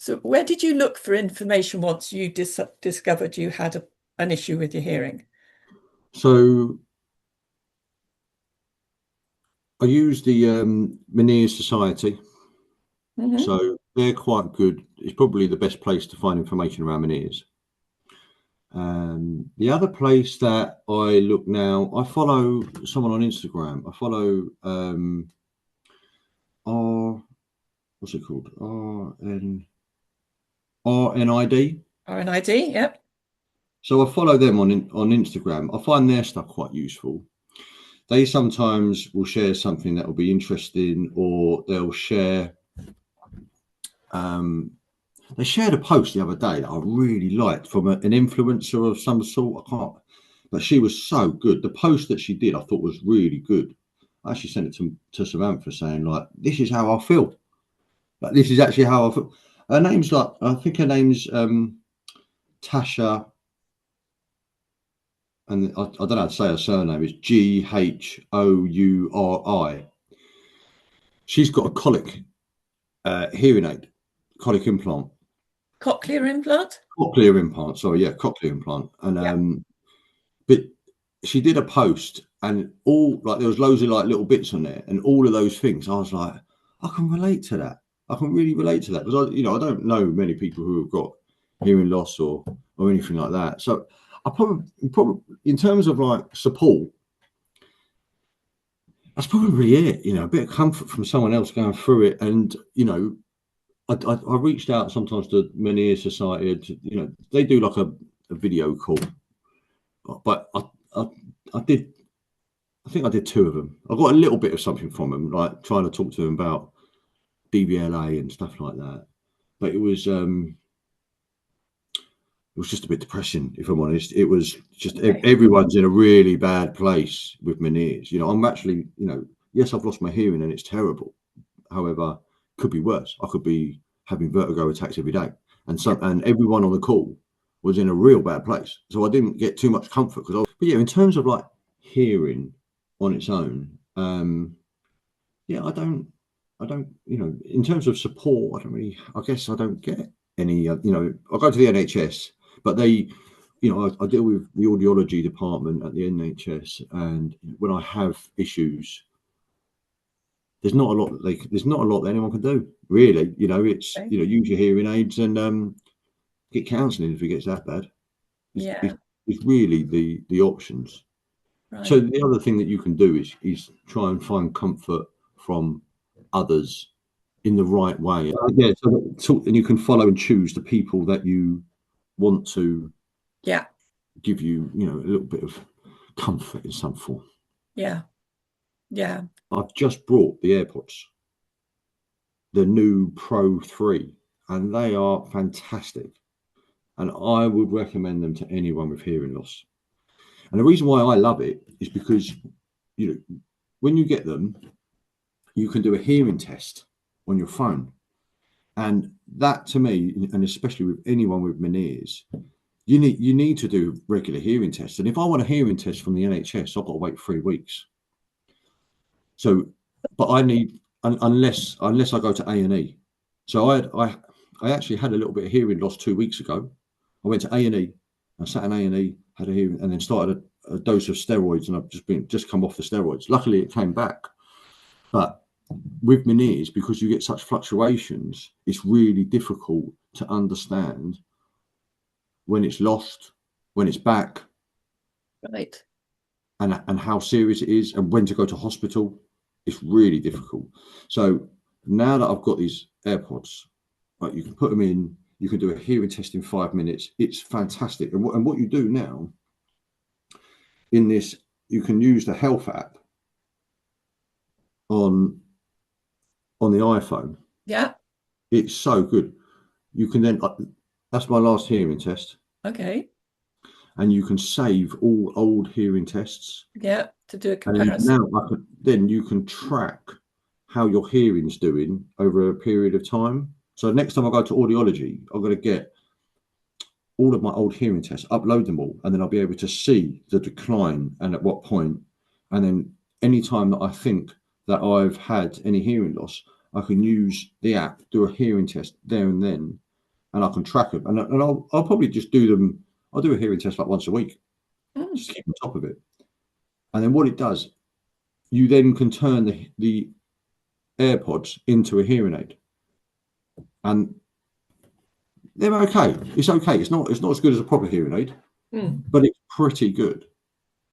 So where did you look for information once you discovered you had an issue with your hearing? So I use the Meniere's Society. So they're quite good. It's probably the best place to find information around Meniere's. The other place that I look now, I follow someone on Instagram. I follow what's it called? RNID. RNID, yep. So I follow them on Instagram. I find their stuff quite useful. They sometimes will share something that will be interesting, or they'll share. They shared a post the other day that I really liked from an influencer of some sort. I can't, but she was so good. The post that she did, I thought was really good. I actually sent it to Samantha saying, like, this is how I feel. Like, this is actually how I feel. Her name's like, I think her name's Tasha, and I don't know how to say her surname. It's Ghouri. She's got a colic hearing aid, colic implant. Cochlear implant? Cochlear implant, sorry, yeah, cochlear implant. And but she did a post, and all, like, there was loads of like little bits on there, and all of those things, I was like, I can relate to that. I can really relate to that, because I don't know many people who have got hearing loss or anything like that. So I probably in terms of like support, that's probably it. A bit of comfort from someone else going through it, and I reached out sometimes to Meniere's Society. They do like a video call, but I did. I think I did 2 of them. I got a little bit of something from them, like trying to talk to them about DVLA and stuff like that. But it was just a bit depressing, if I'm honest. It was just everyone's in a really bad place with Meniere's. I'm actually, yes, I've lost my hearing and it's terrible. However, could be worse. I could be having vertigo attacks every day, and everyone on the call was in a real bad place. So I didn't get too much comfort but yeah, in terms of like hearing on its own, yeah, I don't, in terms of support, I guess I don't get any. I go to the NHS, but they, I deal with the audiology department at the NHS, and when I have issues, there's not a lot that anyone can do, really. It's use your hearing aids and get counselling if it gets that bad. It's really the options. Right. So the other thing that you can do is try and find comfort from others in the right way. Yeah, so and you can follow and choose the people that you want to give you, a little bit of comfort in some form. Yeah. I've just brought the AirPods, the new Pro 3, and they are fantastic. And I would recommend them to anyone with hearing loss. And the reason why I love it is because, when you get them, you can do a hearing test on your phone. And that, to me, and especially with anyone with Meniere's, you need to do regular hearing tests. And if I want a hearing test from the NHS, I've got to wait 3 weeks. So, but I need, unless I go to A&E. So I actually had a little bit of hearing loss 2 weeks ago. I went to A&E. I sat in A&E, had a hearing, and then started a dose of steroids, and I've just come off the steroids. Luckily, it came back. But with Meniere's, because you get such fluctuations, it's really difficult to understand when it's lost, when it's back, right, and how serious it is, and when to go to hospital. It's really difficult. So now that I've got these AirPods, right, you can put them in, you can do a hearing test in 5 minutes. It's fantastic. And what you do now in this, you can use the health app on the iPhone. Yeah. It's so good. You can then, that's my last hearing test. Okay. And you can save all old hearing tests. Yeah, to do a comparison. And now then you can track how your hearing's doing over a period of time. So next time I go to audiology, I'm going to get all of my old hearing tests, upload them all, and then I'll be able to see the decline and at what point. And then any time that I think that I've had any hearing loss, I can use the app, do a hearing test there and then, and I can track them. And I'll probably just do them. I'll do a hearing test like once a week, just to keep on top of it. And then what it does, you then can turn the AirPods into a hearing aid, and they're okay. It's okay. It's not as good as a proper hearing aid, but it's pretty good.